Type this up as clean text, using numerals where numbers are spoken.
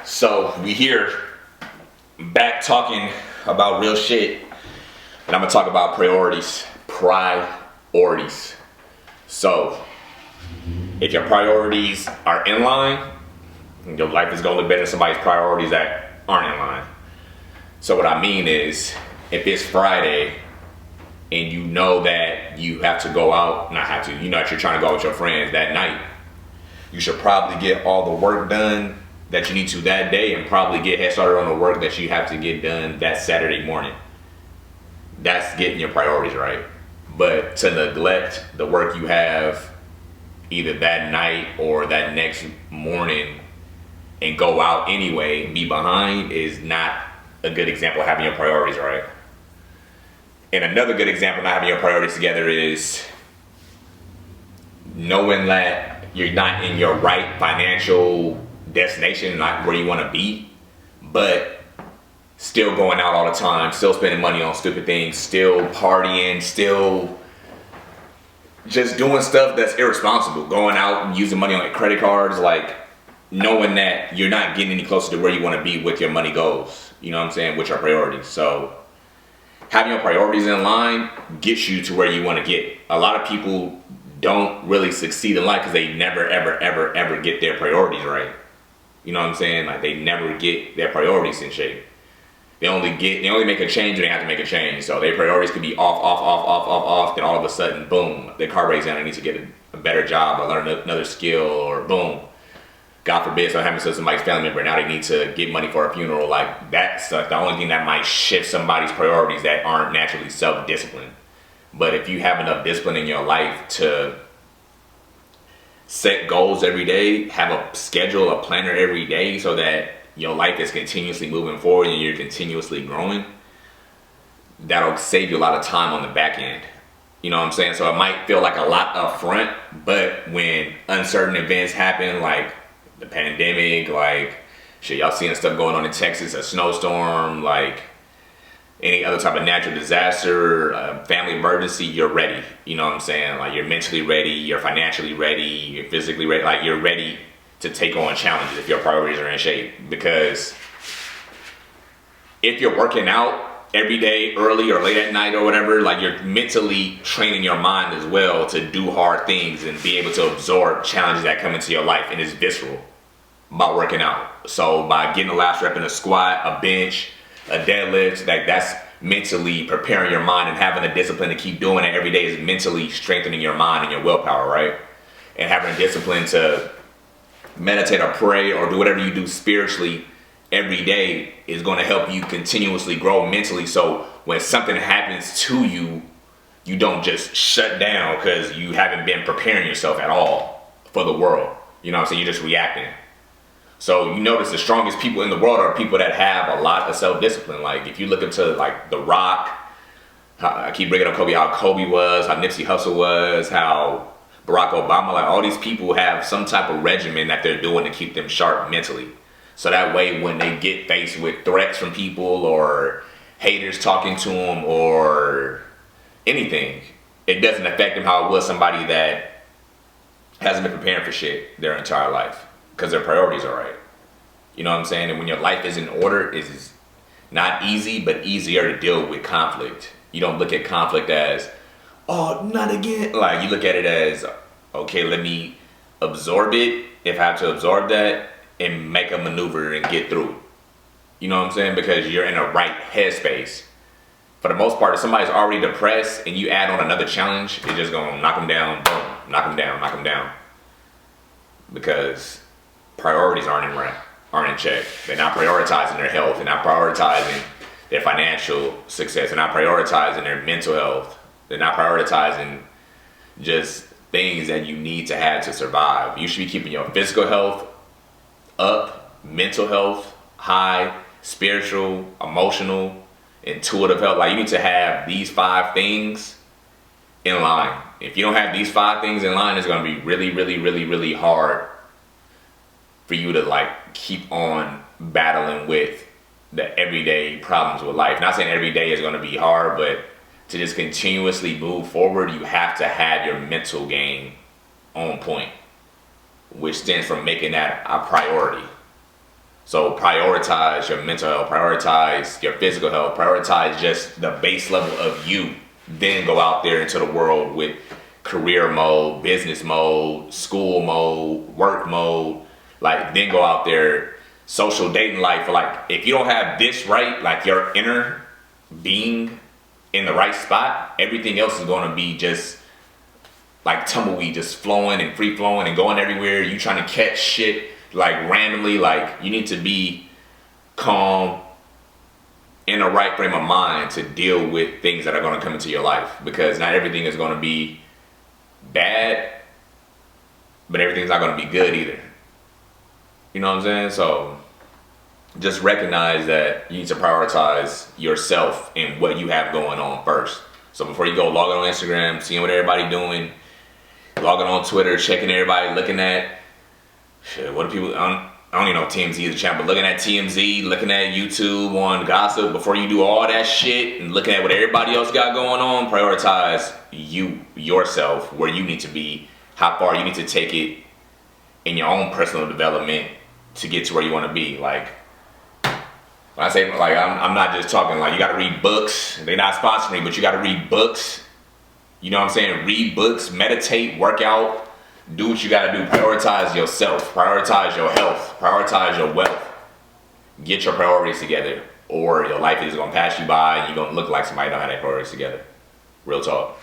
So we here back talking about real shit, and I'm gonna talk about priorities. Priorities. So if your priorities are in line, your life is gonna look better than somebody's priorities that aren't in line. So what I mean is, if it's Friday and you know that you have to go out, not have to, you know that you're trying to go out with your friends that night, you should probably get all the work done that you need to that day and probably get head started on the work that you have to get done that Saturday morning. That's getting your priorities right. But to neglect the work you have either that night or that next morning and go out anyway and be behind is not a good example of having your priorities right. And another good example of not having your priorities together is knowing that you're not in your right financial destination, not where you want to be, but still going out all the time, still spending money on stupid things, still partying, still just doing stuff that's irresponsible, going out and using money on like credit cards, like knowing that you're not getting any closer to where you want to be with your money goals, you know what I'm saying, with your priorities. So having your priorities in line gets you to where you want to get. A lot of people don't really succeed in life because they never ever get their priorities right. You know what I'm saying? Like they never get their priorities in shape. They only make a change when they have to make a change. So their priorities could be off, then all of a sudden, boom, their car breaks down. They need to get a better job or learn another skill, or boom, God forbid, so happens to somebody's family member. Now they need to get money for a funeral. Like that's the only thing that might shift somebody's priorities that aren't naturally self-disciplined. But if you have enough discipline in your life to set goals every day, have a schedule, a planner every day so that your life is continuously moving forward and you're continuously growing, that'll save you a lot of time on the back end. You know what I'm saying? So it might feel like a lot up front, but when uncertain events happen, like the pandemic, like shit, y'all seeing stuff going on in Texas, a snowstorm, like any other type of natural disaster, family emergency, you're ready. You know what I'm saying? Like you're mentally ready, you're financially ready, you're physically ready. Like you're ready to take on challenges if your priorities are in shape. Because if you're working out every day, early or late at night or whatever, like you're mentally training your mind as well to do hard things and be able to absorb challenges that come into your life. And it's visceral about working out. So by getting the last rep in a squat, a bench, a deadlift, that's mentally preparing your mind, and having the discipline to keep doing it every day is mentally strengthening your mind and your willpower, right? And having a discipline to meditate or pray or do whatever you do spiritually every day is going to help you continuously grow mentally. So when something happens to you, you don't just shut down because you haven't been preparing yourself at all for the world. You know what I'm saying? You're just reacting. So you notice the strongest people in the world are people that have a lot of self-discipline. Like if you look into like The Rock, I keep bringing up Kobe, how Kobe was, how Nipsey Hussle was, how Barack Obama, like all these people have some type of regimen that they're doing to keep them sharp mentally. So that way when they get faced with threats from people or haters talking to them or anything, it doesn't affect them how it was somebody that hasn't been preparing for shit their entire life because their priorities are right. You know what I'm saying? And when your life is in order, it's not easy, but easier to deal with conflict. You don't look at conflict as, oh, not again. Like you look at it as, okay, let me absorb it if I have to absorb that and make a maneuver and get through it. You know what I'm saying? Because you're in a right headspace. For the most part, if somebody's already depressed and you add on another challenge, it's just gonna knock them down, boom, knock them down, knock them down. Because priorities aren't in check. They're not prioritizing their health. They're not prioritizing their financial success. They're not prioritizing their mental health. They're not prioritizing just things that you need to have to survive. You should be keeping your physical health up, mental health high, spiritual, emotional, intuitive health. Like you need to have these 5 things in line. If you don't have these 5 things in line, it's going to be really hard for you to like keep on battling with the everyday problems with life. Not saying every day is going to be hard, but to just continuously move forward, you have to have your mental game on point, which stems from making that a priority. So prioritize your mental health, prioritize your physical health, prioritize just the base level of you. Then go out there into the world with career mode, business mode, school mode, work mode. Like, then go out there, social dating life. Like, if you don't have this right, like your inner being in the right spot, everything else is going to be just like tumbleweed, just flowing and free flowing and going everywhere. You trying to catch shit like randomly. Like, you need to be calm, in the right frame of mind to deal with things that are going to come into your life, because not everything is going to be bad, but everything's not going to be good either. You know what I'm saying? So just recognize that you need to prioritize yourself and what you have going on first. So before you go logging on Instagram, seeing what everybody doing, logging on Twitter, checking everybody, looking at shit, what do people, I don't even know if TMZ is a channel, but looking at TMZ, looking at YouTube on gossip, before you do all that shit and looking at what everybody else got going on, prioritize yourself, where you need to be, how far you need to take it in your own personal development to get to where you want to be. Like, when I say, like, I'm not just talking like you got to read books. They're not sponsoring me, but you got to read books. You know what I'm saying? Read books, meditate, work out. Do what you gotta do. Prioritize yourself. Prioritize your health. Prioritize your wealth. Get your priorities together, or your life is gonna pass you by and you're gonna look like somebody don't have their priorities together. Real talk.